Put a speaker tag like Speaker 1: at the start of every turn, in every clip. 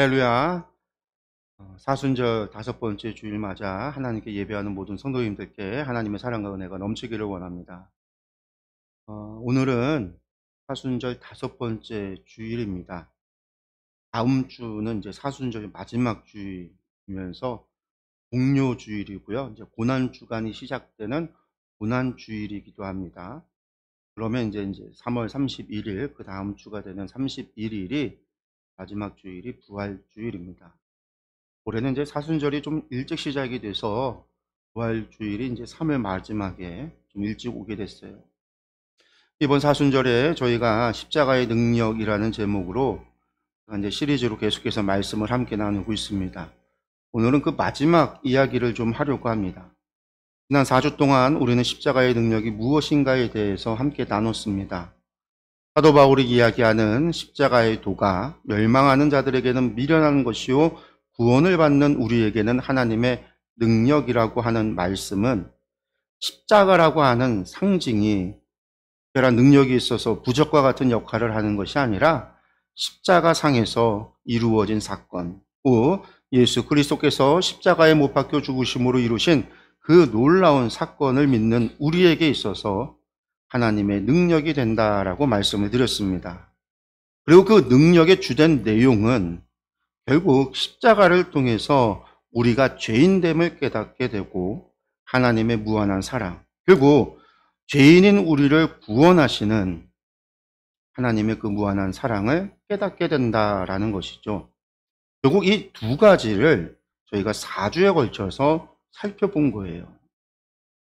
Speaker 1: 할렐루야. 사순절 5번째 주일 맞아 하나님께 예배하는 모든 성도님들께 하나님의 사랑과 은혜가 넘치기를 원합니다. 오늘은 사순절 5번째 주일입니다. 다음 주는 이제 사순절 마지막 주일이면서 공료 주일이고요. 이제 고난 주간이 시작되는 고난 주일이기도 합니다. 그러면 이제 3월 31일 그 다음 주가 되는 31일이 마지막 주일이 부활 주일입니다. 올해는 이제 사순절이 좀 일찍 시작이 돼서 부활주일이 이제 3월 마지막에 좀 일찍 오게 됐어요. 이번 사순절에 저희가 십자가의 능력이라는 제목으로 이제 시리즈로 계속해서 말씀을 함께 나누고 있습니다. 오늘은 그 마지막 이야기를 좀 하려고 합니다. 지난 4주 동안 우리는 십자가의 능력이 무엇인가에 대해서 함께 나눴습니다. 사도 바울이 이야기하는 십자가의 도가 멸망하는 자들에게는 미련한 것이요 구원을 받는 우리에게는 하나님의 능력이라고 하는 말씀은 십자가라고 하는 상징이 특별한 능력이 있어서 부적과 같은 역할을 하는 것이 아니라 십자가 상에서 이루어진 사건, 또 예수 그리스도께서 십자가에 못 박혀 죽으심으로 이루신 그 놀라운 사건을 믿는 우리에게 있어서 하나님의 능력이 된다라고 말씀을 드렸습니다. 그리고 그 능력의 주된 내용은 결국 십자가를 통해서 우리가 죄인됨을 깨닫게 되고 하나님의 무한한 사랑, 결국 죄인인 우리를 구원하시는 하나님의 그 무한한 사랑을 깨닫게 된다라는 것이죠. 결국 이 두 가지를 저희가 4주에 걸쳐서 살펴본 거예요.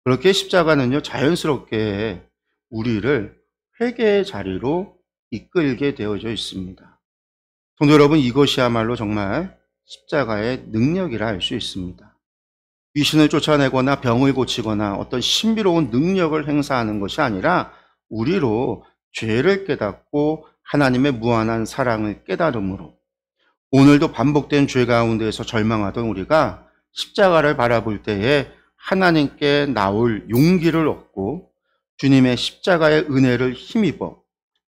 Speaker 1: 그렇게 십자가는요, 자연스럽게 우리를 회개의 자리로 이끌게 되어져 있습니다. 성도 여러분, 이것이야말로 정말 십자가의 능력이라 할 수 있습니다. 귀신을 쫓아내거나 병을 고치거나 어떤 신비로운 능력을 행사하는 것이 아니라 우리로 죄를 깨닫고 하나님의 무한한 사랑을 깨달음으로 오늘도 반복된 죄 가운데에서 절망하던 우리가 십자가를 바라볼 때에 하나님께 나올 용기를 얻고 주님의 십자가의 은혜를 힘입어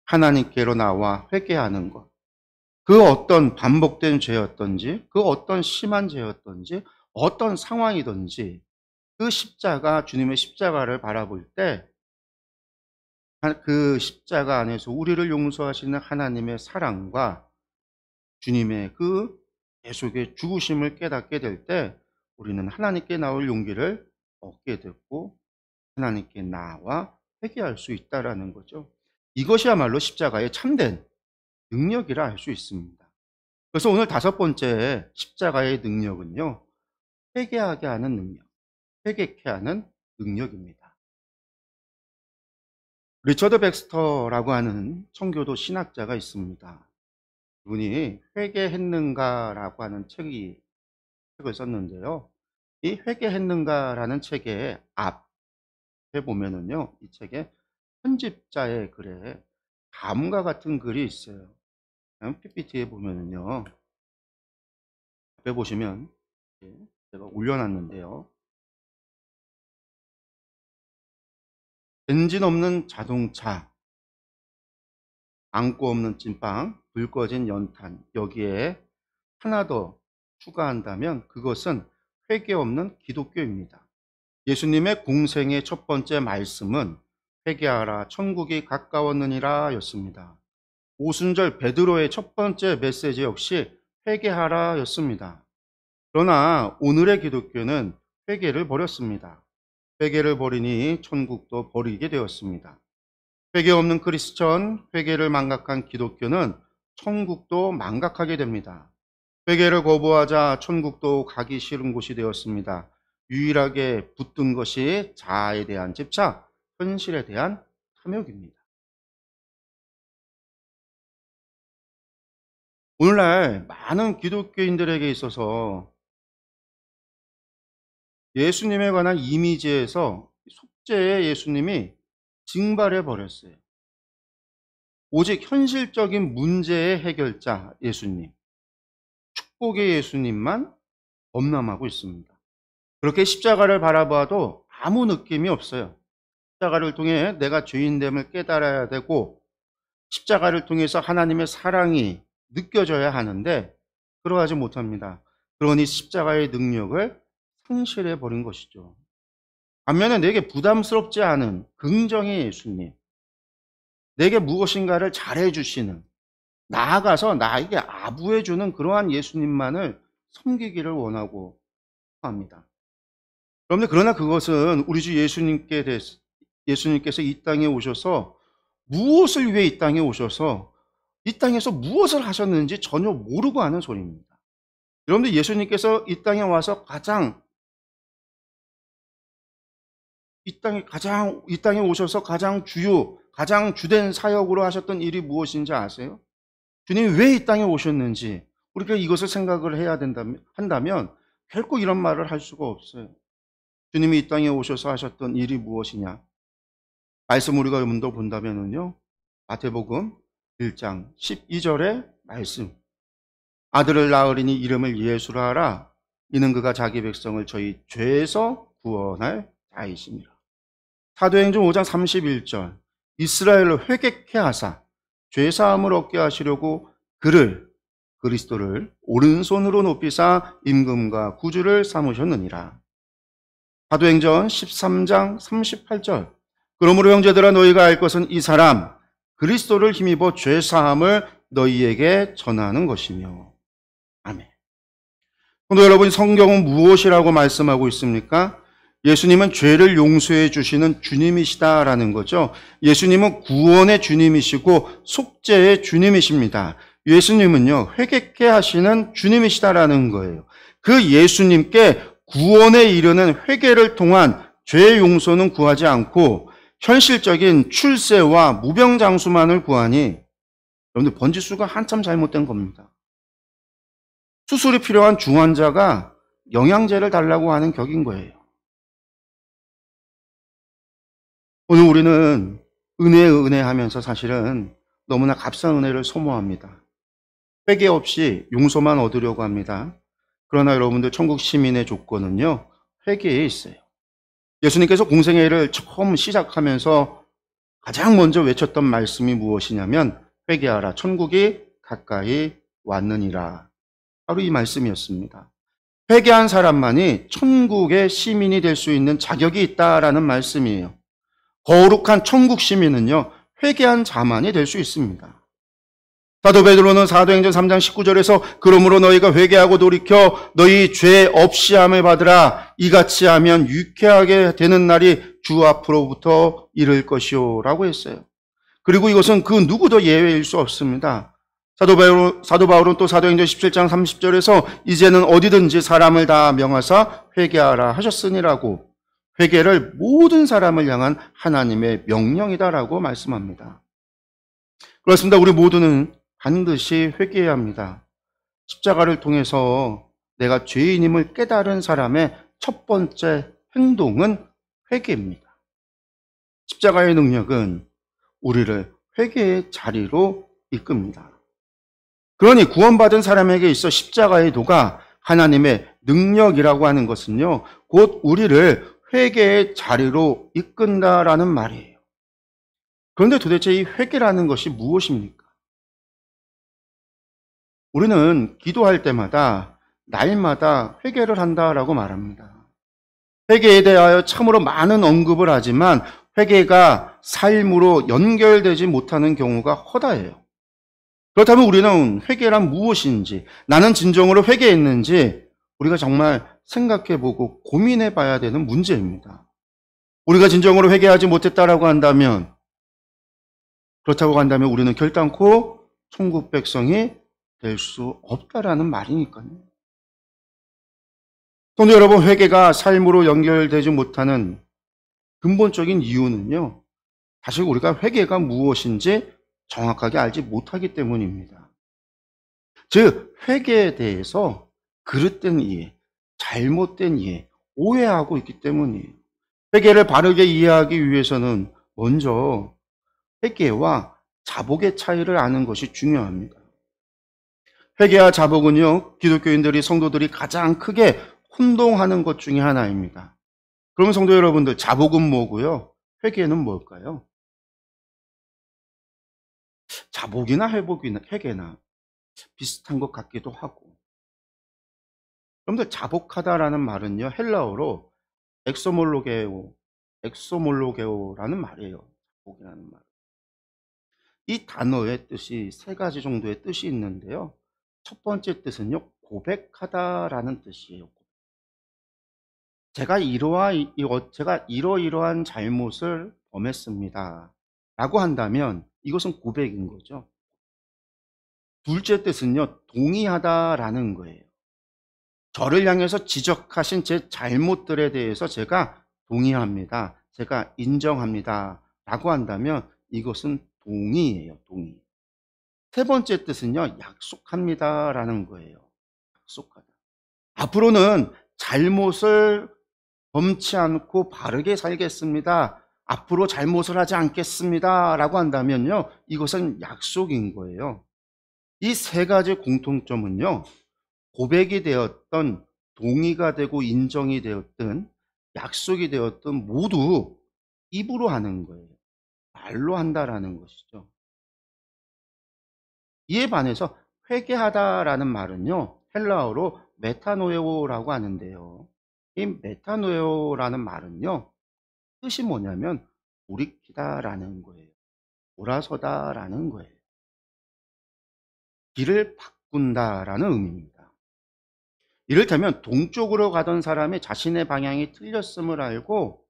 Speaker 1: 하나님께로 나와 회개하는 것, 그 어떤 반복된 죄였던지, 그 어떤 심한 죄였던지, 어떤 상황이든지 그 십자가, 주님의 십자가를 바라볼 때 그 십자가 안에서 우리를 용서하시는 하나님의 사랑과 주님의 그 계속의 죽으심을 깨닫게 될 때 우리는 하나님께 나올 용기를 얻게 됐고 하나님께 나와 회개할 수 있다라는 거죠. 이것이야말로 십자가의 참된 능력이라 할 수 있습니다. 그래서 오늘 5번째 십자가의 능력은요, 회개하게 하는 능력, 회개케 하는 능력입니다. 리처드 백스터라고 하는 청교도 신학자가 있습니다. 그분이 회개했는가라고 하는 책을 썼는데요. 이 회개했는가라는 책의 앞에 보면은요, 이 책의 편집자의 글에 다음과 같은 글이 있어요. PPT에 보면은요, 앞에 보시면 제가 올려놨는데요. 엔진 없는 자동차, 안고 없는 찐빵, 불 꺼진 연탄, 여기에 하나 더 추가한다면 그것은 회개 없는 기독교입니다. 예수님의 공생의 첫 번째 말씀은 회개하라 천국이 가까웠느니라 였습니다. 오순절 베드로의 첫 번째 메시지 역시 회개하라 였습니다. 그러나 오늘의 기독교는 회개를 버렸습니다. 회개를 버리니 천국도 버리게 되었습니다. 회개 없는 크리스천, 회개를 망각한 기독교는 천국도 망각하게 됩니다. 회개를 거부하자 천국도 가기 싫은 곳이 되었습니다. 유일하게 붙든 것이 자아에 대한 집착, 현실에 대한 탐욕입니다. 오늘날 많은 기독교인들에게 있어서 예수님에 관한 이미지에서 속죄의 예수님이 증발해 버렸어요. 오직 현실적인 문제의 해결자 예수님, 축복의 예수님만 범람하고 있습니다. 그렇게 십자가를 바라봐도 아무 느낌이 없어요. 십자가를 통해 내가 죄인됨을 깨달아야 되고 십자가를 통해서 하나님의 사랑이 느껴져야 하는데 들어가지 못합니다. 그러니 십자가의 능력을 상실해 버린 것이죠. 반면에 내게 부담스럽지 않은 긍정의 예수님, 내게 무엇인가를 잘해 주시는, 나아가서 나에게 아부해 주는 그러한 예수님만을 섬기기를 원하고 합니다. 여러분들, 그러나 그것은 우리 주 예수님께서 이 땅에 오셔서 무엇을 위해 이 땅에 오셔서 이 땅에서 무엇을 하셨는지 전혀 모르고 하는 소리입니다. 여러분들, 예수님께서 이 땅에 와서 이 땅에 오셔서 가장 주된 사역으로 하셨던 일이 무엇인지 아세요? 주님이 왜 이 땅에 오셨는지 우리가 이것을 생각을 해야 한다면 결코 이런 말을 할 수가 없어요. 주님이 이 땅에 오셔서 하셨던 일이 무엇이냐? 말씀 우리가 먼저 본다면은요, 마태복음 1장 12절의 말씀. 아들을 낳으리니 이름을 예수라 하라. 이는 그가 자기 백성을 저희 죄에서 구원할 자이시니라. 사도행전 5장 31절. 이스라엘을 회개케 하사 죄사함을 얻게 하시려고 그리스도를 오른손으로 높이사 임금과 구주를 삼으셨느니라. 사도행전 13장 38절. 그러므로 형제들아, 너희가 알 것은 이 사람 그리스도를 힘입어 죄사함을 너희에게 전하는 것이며. 아멘. 오늘 여러분, 성경은 무엇이라고 말씀하고 있습니까? 예수님은 죄를 용서해 주시는 주님이시다라는 거죠. 예수님은 구원의 주님이시고 속죄의 주님이십니다. 예수님은요, 회개케 하시는 주님이시다라는 거예요. 그 예수님께 구원에 이르는 회개를 통한 죄 용서는 구하지 않고 현실적인 출세와 무병장수만을 구하니, 여러분들, 번지수가 한참 잘못된 겁니다. 수술이 필요한 중환자가 영양제를 달라고 하는 격인 거예요. 오늘 우리는 은혜 하면서 사실은 너무나 값싼 은혜를 소모합니다. 회개 없이 용서만 얻으려고 합니다. 그러나 여러분들, 천국 시민의 조건은요, 회개에 있어요. 예수님께서 공생의 일을 처음 시작하면서 가장 먼저 외쳤던 말씀이 무엇이냐면, 회개하라, 천국이 가까이 왔느니라. 바로 이 말씀이었습니다. 회개한 사람만이 천국의 시민이 될 수 있는 자격이 있다라는 말씀이에요. 거룩한 천국 시민은요, 회개한 자만이 될 수 있습니다. 사도 베드로는 사도행전 3장 19절에서 그러므로 너희가 회개하고 돌이켜 너희 죄 없이함을 받으라. 이같이 하면 유쾌하게 되는 날이 주 앞으로부터 이를 것이요 라고 했어요. 그리고 이것은 그 누구도 예외일 수 없습니다. 사도 바울은 또 사도행전 17장 30절에서 이제는 어디든지 사람을 다 명하사 회개하라 하셨으니라고, 회개를 모든 사람을 향한 하나님의 명령이다라고 말씀합니다. 그렇습니다. 우리 모두는 반드시 회개해야 합니다. 십자가를 통해서 내가 죄인임을 깨달은 사람의 첫 번째 행동은 회개입니다. 십자가의 능력은 우리를 회개의 자리로 이끕니다. 그러니 구원받은 사람에게 있어 십자가의 도가 하나님의 능력이라고 하는 것은요, 곧 우리를 회개의 자리로 이끈다라는 말이에요. 그런데 도대체 이 회개라는 것이 무엇입니까? 우리는 기도할 때마다 날마다 회개를 한다라고 말합니다. 회개에 대하여 참으로 많은 언급을 하지만 회개가 삶으로 연결되지 못하는 경우가 허다해요. 그렇다면 우리는 회개란 무엇인지, 나는 진정으로 회개했는지 우리가 정말 생각해보고 고민해봐야 되는 문제입니다. 우리가 진정으로 회개하지 못했다라고 한다면, 그렇다고 한다면 우리는 결단코 천국 백성이 될 수 없다라는 말이니까요. 성도 여러분, 회개가 삶으로 연결되지 못하는 근본적인 이유는요, 사실 우리가 회개가 무엇인지 정확하게 알지 못하기 때문입니다. 즉, 회개에 대해서 그릇된 이해, 잘못된 이해, 오해하고 있기 때문이에요. 회개를 바르게 이해하기 위해서는 먼저 회개와 자복의 차이를 아는 것이 중요합니다. 회개와 자복은요, 기독교인들이, 성도들이 가장 크게 혼동하는 것 중에 하나입니다. 그러면 성도 여러분들, 자복은 뭐고요? 회개는 뭘까요? 자복이나 회개나 비슷한 것 같기도 하고, 여러분들 자복하다라는 말은요, 헬라어로 엑소몰로게오라는 말이에요. 자복이라는 말. 이 단어의 뜻이 세 가지 정도의 뜻이 있는데요. 첫 번째 뜻은요, 고백하다라는 뜻이에요. 제가 이러이러한 잘못을 범했습니다 라고 한다면 이것은 고백인 거죠. 둘째 뜻은요, 동의하다라는 거예요. 저를 향해서 지적하신 제 잘못들에 대해서 제가 동의합니다, 제가 인정합니다 라고 한다면 이것은 동의예요. 동의. 세 번째 뜻은요, 약속합니다 라는 거예요. 약속하다. 앞으로는 잘못을 범치 않고 바르게 살겠습니다, 앞으로 잘못을 하지 않겠습니다 라고 한다면요, 이것은 약속인 거예요. 이 세 가지 공통점은요, 고백이 되었던, 동의가 되고 인정이 되었든 약속이 되었든 모두 입으로 하는 거예요. 말로 한다라는 것이죠. 이에 반해서 회개하다라는 말은요, 헬라어로 메타노에오라고 하는데요. 이 메타노에오라는 말은요, 뜻이 뭐냐면 돌이키다라는 거예요. 돌아서다라는 거예요. 길을 바꾼다라는 의미입니다. 이를테면 동쪽으로 가던 사람이 자신의 방향이 틀렸음을 알고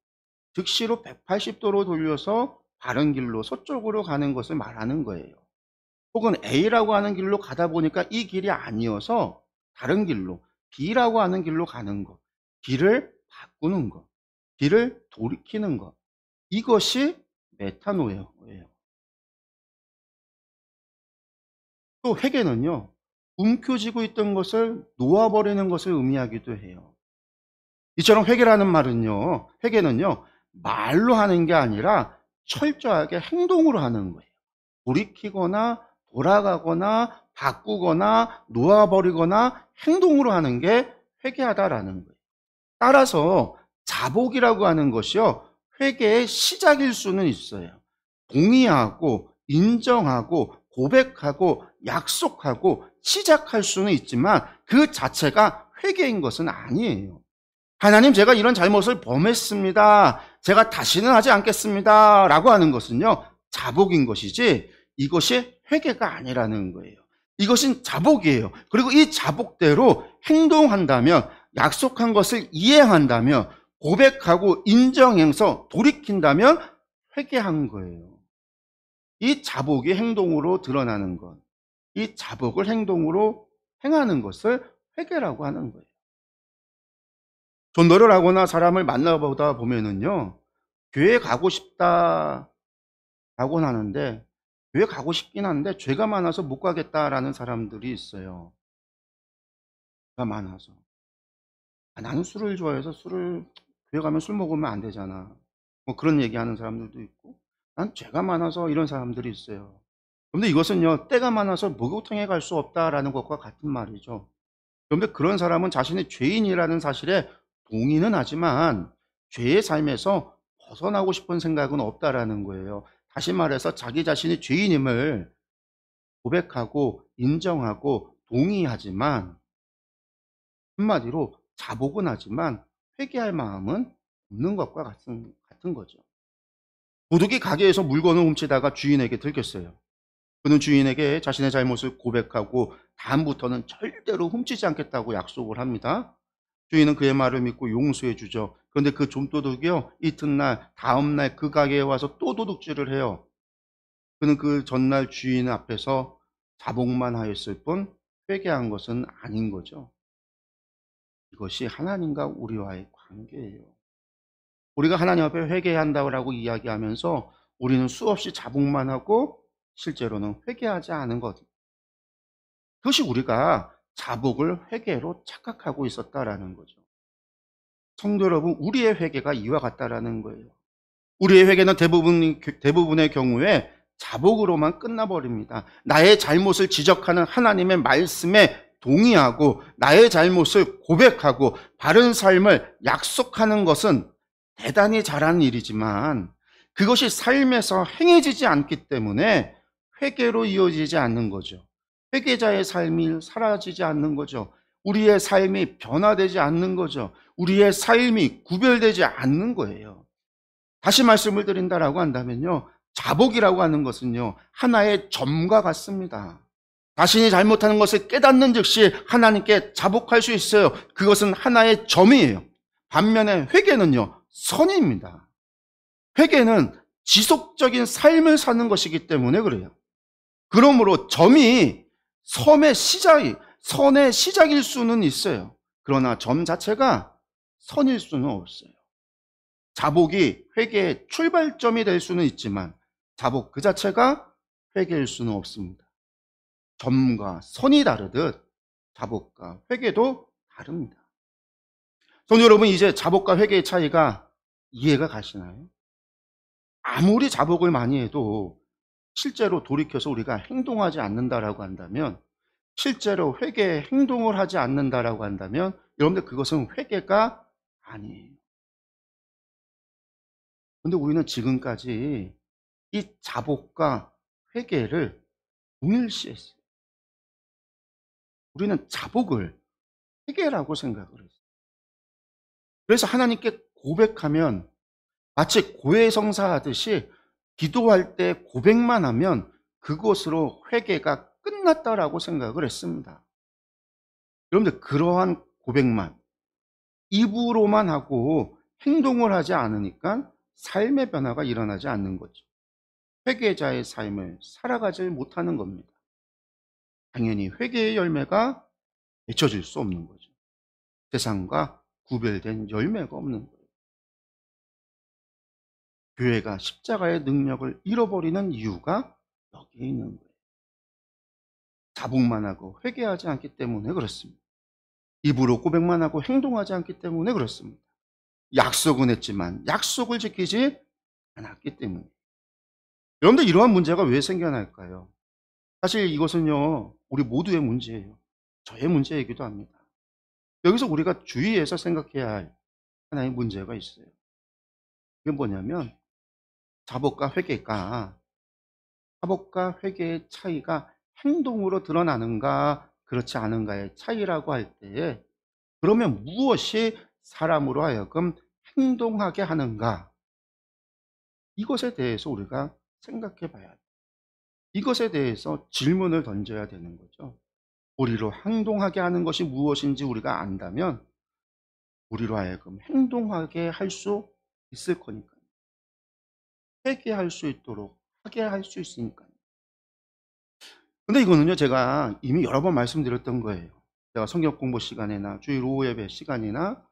Speaker 1: 즉시로 180도로 돌려서 바른 길로 서쪽으로 가는 것을 말하는 거예요. 혹은 A라고 하는 길로 가다 보니까 이 길이 아니어서 다른 길로, B라고 하는 길로 가는 것, 길을 바꾸는 것, 길을 돌이키는 것, 이것이 메타노예요. 또 회개는요, 움켜쥐고 있던 것을 놓아버리는 것을 의미하기도 해요. 이처럼 회개는요, 말로 하는 게 아니라 철저하게 행동으로 하는 거예요. 돌이키거나 돌아가거나 바꾸거나 놓아버리거나 행동으로 하는 게 회개하다라는 거예요. 따라서 자복이라고 하는 것이요, 회개의 시작일 수는 있어요. 동의하고 인정하고 고백하고 약속하고 시작할 수는 있지만 그 자체가 회개인 것은 아니에요. 하나님, 제가 이런 잘못을 범했습니다, 제가 다시는 하지 않겠습니다 라고 하는 것은요, 자복인 것이지 이것이 회개가 아니라는 거예요. 이것은 자복이에요. 그리고 이 자복대로 행동한다면, 약속한 것을 이행한다면, 고백하고 인정해서 돌이킨다면 회개한 거예요. 이 자복이 행동으로 드러나는 것, 이 자복을 행동으로 행하는 것을 회개라고 하는 거예요. 전도를 하거나 사람을 만나보다 보면은요, 교회 가고 싶다라고 하는데, 교회 가고 싶긴 한데 죄가 많아서 못 가겠다라는 사람들이 있어요. 죄가 많아서. 나는 술을 좋아해서 교회 가면 술 먹으면 안 되잖아, 뭐 그런 얘기하는 사람들도 있고, 난 죄가 많아서, 이런 사람들이 있어요. 그런데 이것은요, 때가 많아서 목욕탕에 갈 수 없다라는 것과 같은 말이죠. 그런데 그런 사람은 자신이 죄인이라는 사실에 동의는 하지만 죄의 삶에서 벗어나고 싶은 생각은 없다라는 거예요. 다시 말해서 자기 자신이 죄인임을 고백하고 인정하고 동의하지만, 한마디로 자복은 하지만 회개할 마음은 없는 것과 같은 거죠. 도둑이 가게에서 물건을 훔치다가 주인에게 들켰어요. 그는 주인에게 자신의 잘못을 고백하고 다음부터는 절대로 훔치지 않겠다고 약속을 합니다. 주인은 그의 말을 믿고 용서해 주죠. 그런데 그 좀도둑이요, 이튿날, 다음날 그 가게에 와서 또 도둑질을 해요. 그는 그 전날 주인 앞에서 자복만 하였을 뿐 회개한 것은 아닌 거죠. 이것이 하나님과 우리와의 관계예요. 우리가 하나님 앞에 회개해야 한다고 이야기하면서 우리는 수없이 자복만 하고 실제로는 회개하지 않은 것, 그것이 우리가 자복을 회개로 착각하고 있었다라는 거죠. 성도 여러분, 우리의 회개가 이와 같다라는 거예요. 우리의 회개는 대부분의 경우에 자복으로만 끝나버립니다. 나의 잘못을 지적하는 하나님의 말씀에 동의하고 나의 잘못을 고백하고 바른 삶을 약속하는 것은 대단히 잘하는 일이지만 그것이 삶에서 행해지지 않기 때문에 회개로 이어지지 않는 거죠. 회개자의 삶이 사라지지 않는 거죠. 우리의 삶이 변화되지 않는 거죠. 우리의 삶이 구별되지 않는 거예요. 다시 말씀을 드린다라고 한다면요, 자복이라고 하는 것은요, 하나의 점과 같습니다. 자신이 잘못하는 것을 깨닫는 즉시 하나님께 자복할 수 있어요. 그것은 하나의 점이에요. 반면에 회개는요, 선입니다. 회개는 지속적인 삶을 사는 것이기 때문에 그래요. 그러므로 점이 선의 시작일 수는 있어요. 그러나 점 자체가 선일 수는 없어요. 자복이 회개의 출발점이 될 수는 있지만 자복 그 자체가 회개일 수는 없습니다. 점과 선이 다르듯 자복과 회개도 다릅니다. 성도 여러분, 이제 자복과 회개의 차이가 이해가 가시나요? 아무리 자복을 많이 해도 실제로 돌이켜서 우리가 행동하지 않는다라고 한다면, 실제로 회개의 행동을 하지 않는다라고 한다면 여러분들 그것은 회개가 아니에요. 그런데 우리는 지금까지 이 자복과 회개를 동일시했어요. 우리는 자복을 회개라고 생각을 했어요. 그래서 하나님께 고백하면 마치 고해성사하듯이 기도할 때 고백만 하면 그것으로 회개가 끝났다라고 생각을 했습니다. 여러분들 그러한 고백만 입으로만 하고 행동을 하지 않으니까 삶의 변화가 일어나지 않는 거죠. 회개자의 삶을 살아가지 못하는 겁니다. 당연히 회개의 열매가 맺혀질 수 없는 거죠. 세상과 구별된 열매가 없는 거예요. 교회가 십자가의 능력을 잃어버리는 이유가 여기에 있는 거예요. 자복만 하고 회개하지 않기 때문에 그렇습니다. 입으로 고백만 하고 행동하지 않기 때문에 그렇습니다. 약속은 했지만 약속을 지키지 않았기 때문에. 여러분들 이러한 문제가 왜 생겨날까요? 사실 이것은요, 우리 모두의 문제예요. 저의 문제이기도 합니다. 여기서 우리가 주의해서 생각해야 할 하나의 문제가 있어요. 그게 뭐냐면 자복과 회개의 차이가 행동으로 드러나는가 그렇지 않은가의 차이라고 할 때에, 그러면 무엇이 사람으로 하여금 행동하게 하는가, 이것에 대해서 우리가 생각해 봐야 돼요. 이것에 대해서 질문을 던져야 되는 거죠. 우리로 행동하게 하는 것이 무엇인지 우리가 안다면 우리로 하여금 행동하게 할 수 있을 거니까요. 회개할 수 있도록 하게 할 수 있으니까요. 근데 이거는요, 제가 이미 여러 번 말씀드렸던 거예요. 제가 성경 공부 시간이나 주일 오후 예배 시간이나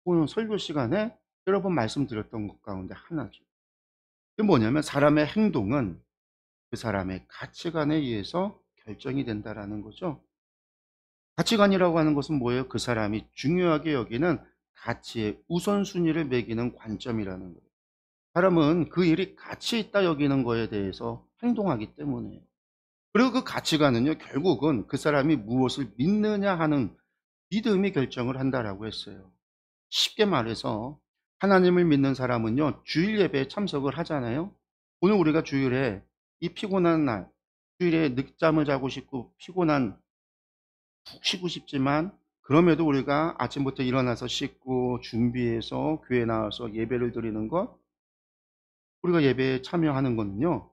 Speaker 1: 혹은 설교 시간에 여러 번 말씀드렸던 것 가운데 하나죠. 그게 뭐냐면 사람의 행동은 그 사람의 가치관에 의해서 결정이 된다라는 거죠. 가치관이라고 하는 것은 뭐예요? 그 사람이 중요하게 여기는 가치의 우선순위를 매기는 관점이라는 거예요. 사람은 그 일이 가치 있다 여기는 거에 대해서 행동하기 때문에요. 그리고 그 가치관은요, 결국은 그 사람이 무엇을 믿느냐 하는 믿음이 결정을 한다라고 했어요. 쉽게 말해서 하나님을 믿는 사람은요, 주일 예배에 참석을 하잖아요. 오늘 우리가 주일에 이 피곤한 날, 주일에 늦잠을 자고 싶고 피곤한, 푹 쉬고 싶지만 그럼에도 우리가 아침부터 일어나서 씻고 준비해서 교회 나와서 예배를 드리는 것, 우리가 예배에 참여하는 것은요,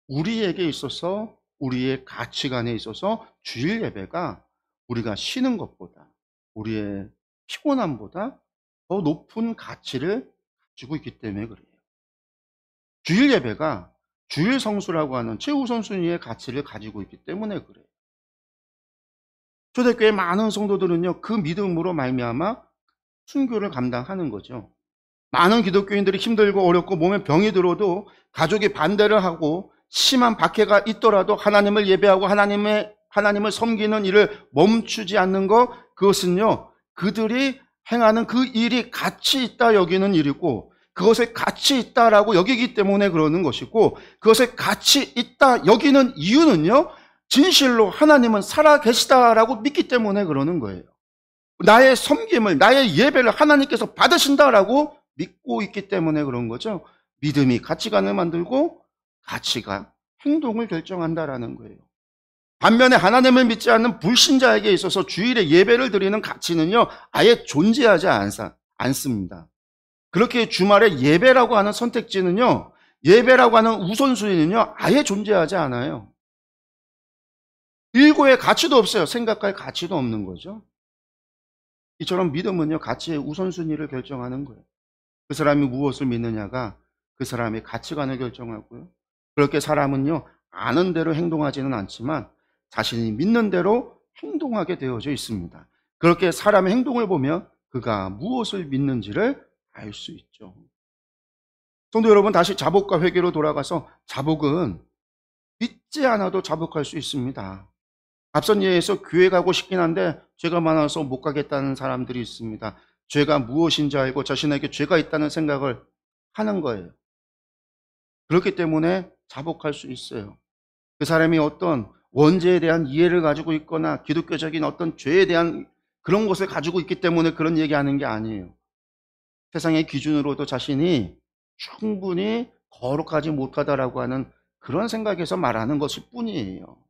Speaker 1: 우리에게 있어서, 우리의 가치관에 있어서 주일 예배가 우리가 쉬는 것보다, 우리의 피곤함보다 더 높은 가치를 가지고 있기 때문에 그래요. 주일 예배가 주일 성수라고 하는 최우선순위의 가치를 가지고 있기 때문에 그래요. 초대교회 많은 성도들은요, 그 믿음으로 말미암아 순교를 감당하는 거죠. 많은 기독교인들이 힘들고 어렵고 몸에 병이 들어도 가족이 반대를 하고 심한 박해가 있더라도 하나님을 예배하고 하나님을 섬기는 일을 멈추지 않는 것, 그것은요, 그들이 행하는 그 일이 가치 있다 여기는 일이고, 그것에 가치 있다라고 여기기 때문에 그러는 것이고, 그것에 가치 있다 여기는 이유는요, 진실로 하나님은 살아계시다라고 믿기 때문에 그러는 거예요. 나의 섬김을, 나의 예배를 하나님께서 받으신다라고 믿고 있기 때문에 그런 거죠. 믿음이 가치관을 만들고 가치가 행동을 결정한다라는 거예요. 반면에 하나님을 믿지 않는 불신자에게 있어서 주일에 예배를 드리는 가치는요, 아예 존재하지 않습니다. 그렇게 주말에 예배라고 하는 선택지는요, 예배라고 하는 우선순위는요, 아예 존재하지 않아요. 일고의 가치도 없어요. 생각할 가치도 없는 거죠. 이처럼 믿음은요, 가치의 우선순위를 결정하는 거예요. 그 사람이 무엇을 믿느냐가 그 사람의 가치관을 결정하고요. 그렇게 사람은요, 아는 대로 행동하지는 않지만 자신이 믿는 대로 행동하게 되어져 있습니다. 그렇게 사람의 행동을 보면 그가 무엇을 믿는지를 알 수 있죠. 성도 여러분, 다시 자복과 회개로 돌아가서 자복은 믿지 않아도 자복할 수 있습니다. 앞선 예에서 교회 가고 싶긴 한데 죄가 많아서 못 가겠다는 사람들이 있습니다. 죄가 무엇인지 알고 자신에게 죄가 있다는 생각을 하는 거예요. 그렇기 때문에 자복할 수 있어요. 그 사람이 어떤 원죄에 대한 이해를 가지고 있거나 기독교적인 어떤 죄에 대한 그런 것을 가지고 있기 때문에 그런 얘기하는 게 아니에요. 세상의 기준으로도 자신이 충분히 거룩하지 못하다라고 하는 그런 생각에서 말하는 것일 뿐이에요.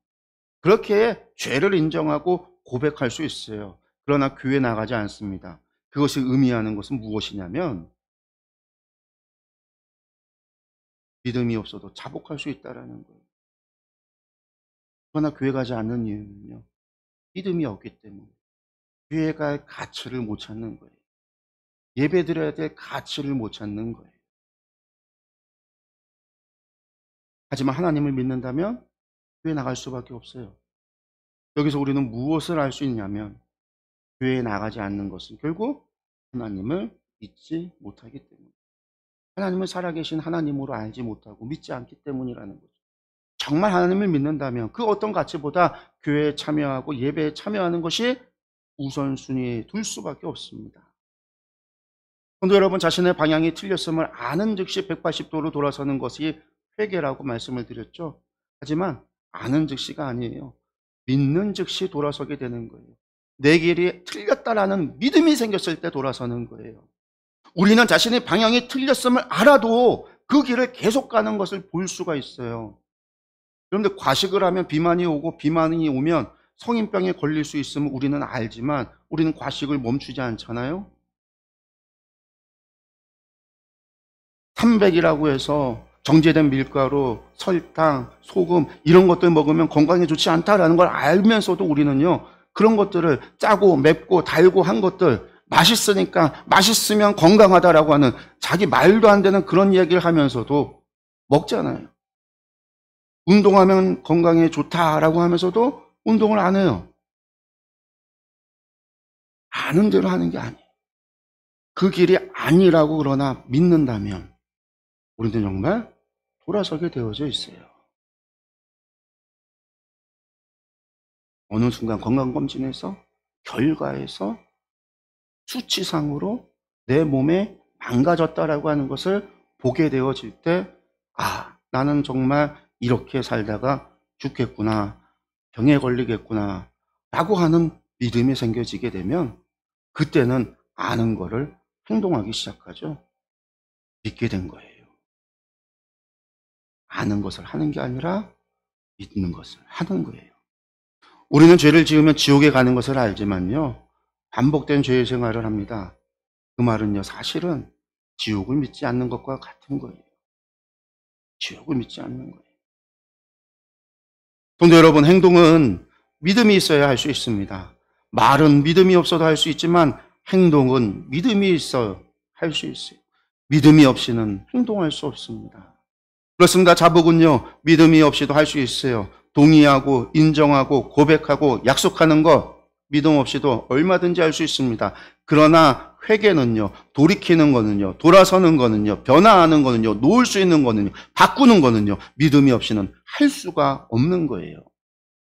Speaker 1: 그렇게 죄를 인정하고 고백할 수 있어요. 그러나 교회 나가지 않습니다. 그것이 의미하는 것은 무엇이냐면 믿음이 없어도 자복할 수 있다는 거예요. 그러나 교회 가지 않는 이유는요, 믿음이 없기 때문에 교회 갈 가치를 못 찾는 거예요. 예배 드려야 될 가치를 못 찾는 거예요. 하지만 하나님을 믿는다면 교회 나갈 수밖에 없어요. 여기서 우리는 무엇을 알 수 있냐면 교회에 나가지 않는 것은 결국 하나님을 믿지 못하기 때문에, 하나님을 살아계신 하나님으로 알지 못하고 믿지 않기 때문이라는 거죠. 정말 하나님을 믿는다면 그 어떤 가치보다 교회에 참여하고 예배에 참여하는 것이 우선순위에 둘 수밖에 없습니다. 성도 여러분, 자신의 방향이 틀렸음을 아는 즉시 180도로 돌아서는 것이 회개라고 말씀을 드렸죠. 하지만 아는 즉시가 아니에요. 믿는 즉시 돌아서게 되는 거예요. 내 길이 틀렸다라는 믿음이 생겼을 때 돌아서는 거예요. 우리는 자신의 방향이 틀렸음을 알아도 그 길을 계속 가는 것을 볼 수가 있어요. 그런데 과식을 하면 비만이 오고 비만이 오면 성인병에 걸릴 수 있음을 우리는 알지만 우리는 과식을 멈추지 않잖아요. 300이라고 해서 정제된 밀가루, 설탕, 소금 이런 것들 먹으면 건강에 좋지 않다라는 걸 알면서도 우리는요, 그런 것들을 짜고 맵고 달고 한 것들, 맛있으니까 맛있으면 건강하다라고 하는 자기 말도 안 되는 그런 이야기를 하면서도 먹잖아요. 운동하면 건강에 좋다라고 하면서도 운동을 안 해요. 아는 대로 하는 게 아니에요. 그 길이 아니라고 그러나 믿는다면 우리는 정말 돌아서게 되어져 있어요. 어느 순간 건강검진에서 결과에서 수치상으로 내 몸에 망가졌다라고 하는 것을 보게 되어질 때, 아, 나는 정말 이렇게 살다가 죽겠구나, 병에 걸리겠구나 라고 하는 믿음이 생겨지게 되면 그때는 아는 거를 행동하기 시작하죠. 믿게 된 거예요. 아는 것을 하는 게 아니라 믿는 것을 하는 거예요. 우리는 죄를 지으면 지옥에 가는 것을 알지만요, 반복된 죄의 생활을 합니다. 그 말은요, 사실은 지옥을 믿지 않는 것과 같은 거예요. 지옥을 믿지 않는 거예요. 성도 여러분, 행동은 믿음이 있어야 할 수 있습니다. 말은 믿음이 없어도 할 수 있지만 행동은 믿음이 있어야 할 수 있어요. 믿음이 없이는 행동할 수 없습니다. 그렇습니다. 자복은요, 믿음이 없이도 할 수 있어요. 동의하고 인정하고 고백하고 약속하는 것 믿음 없이도 얼마든지 할 수 있습니다. 그러나 회개는요, 돌이키는 거는요, 돌아서는 거는요, 변화하는 거는요, 놓을 수 있는 거는요, 바꾸는 거는요, 믿음이 없이는 할 수가 없는 거예요.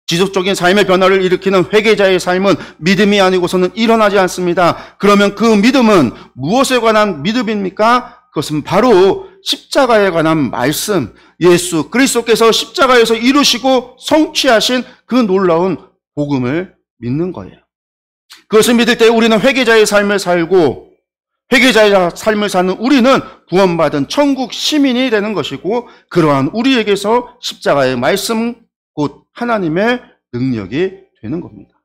Speaker 1: 지속적인 삶의 변화를 일으키는 회개자의 삶은 믿음이 아니고서는 일어나지 않습니다. 그러면 그 믿음은 무엇에 관한 믿음입니까? 그것은 바로 십자가에 관한 말씀, 예수 그리스도께서 십자가에서 이루시고 성취하신 그 놀라운 복음을 믿는 거예요. 그것을 믿을 때 우리는 회개자의 삶을 살고, 회개자의 삶을 사는 우리는 구원받은 천국 시민이 되는 것이고, 그러한 우리에게서 십자가의 말씀, 곧 하나님의 능력이 되는 겁니다.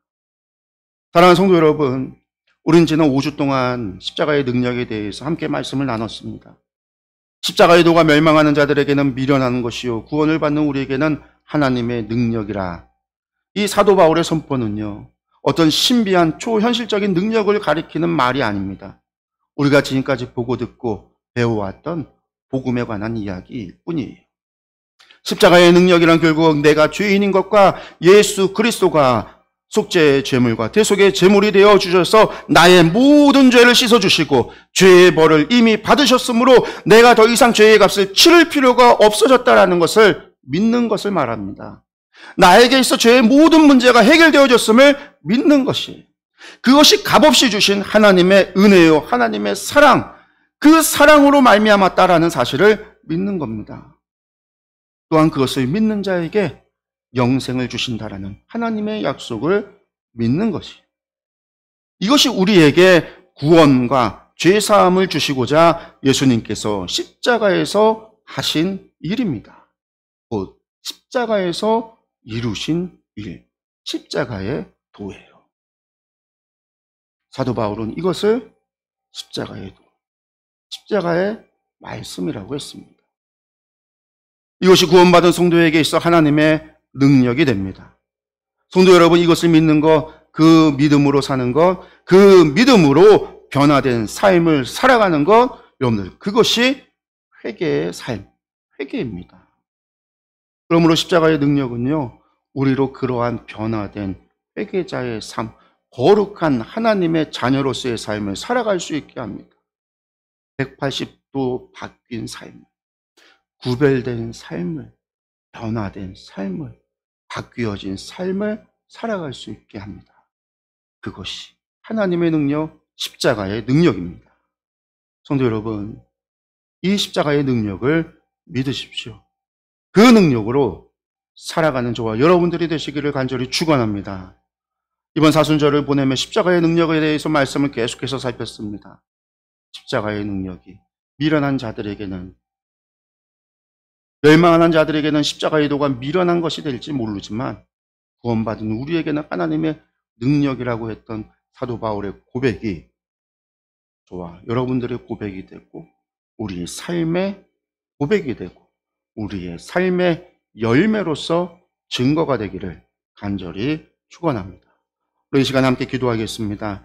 Speaker 1: 사랑하는 성도 여러분, 우린 지난 5주 동안 십자가의 능력에 대해서 함께 말씀을 나눴습니다. 십자가의 도가 멸망하는 자들에게는 미련한 것이요 구원을 받는 우리에게는 하나님의 능력이라. 이 사도 바울의 선포는요, 어떤 신비한 초현실적인 능력을 가리키는 말이 아닙니다. 우리가 지금까지 보고 듣고 배워왔던 복음에 관한 이야기일 뿐이에요. 십자가의 능력이란 결국 내가 죄인인 것과 예수 그리스도가 속죄의 제물과 대속의 제물이 되어 주셔서 나의 모든 죄를 씻어주시고 죄의 벌을 이미 받으셨으므로 내가 더 이상 죄의 값을 치를 필요가 없어졌다는 것을 믿는 것을 말합니다. 나에게 있어 죄의 모든 문제가 해결되어졌음을 믿는 것이에요. 그것이 값없이 주신 하나님의 은혜요, 하나님의 사랑, 그 사랑으로 말미암았다라는 사실을 믿는 겁니다. 또한 그것을 믿는 자에게 영생을 주신다라는 하나님의 약속을 믿는 것이에요. 이것이 우리에게 구원과 죄사함을 주시고자 예수님께서 십자가에서 하신 일입니다. 곧 십자가에서 이루신 일, 십자가의 도예요. 사도 바울은 이것을 십자가의 도, 십자가의 말씀이라고 했습니다. 이것이 구원받은 성도에게 있어 하나님의 능력이 됩니다. 성도 여러분, 이것을 믿는 것, 그 믿음으로 사는 것, 그 믿음으로 변화된 삶을 살아가는 것, 여러분들, 그것이 회개의 삶, 회개입니다. 그러므로 십자가의 능력은요, 우리로 그러한 변화된 회개자의 삶, 거룩한 하나님의 자녀로서의 삶을 살아갈 수 있게 합니다. 180도 바뀐 삶, 구별된 삶을, 변화된 삶을, 바뀌어진 삶을 살아갈 수 있게 합니다. 그것이 하나님의 능력, 십자가의 능력입니다. 성도 여러분, 이 십자가의 능력을 믿으십시오. 그 능력으로 살아가는 저와 여러분들이 되시기를 간절히 축원합니다. 이번 사순절을 보내며 십자가의 능력에 대해서 말씀을 계속해서 살폈습니다. 십자가의 능력이 미련한 자들에게는, 멸망하는 자들에게는 십자가의 도가 미련한 것이 될지 모르지만 구원받은 우리에게는 하나님의 능력이라고 했던 사도 바울의 고백이 저와 여러분들의 고백이 되고 우리의 삶의 고백이 되고 우리의 삶의 열매로서 증거가 되기를 간절히 축원합니다. 우리 이 시간 함께 기도하겠습니다.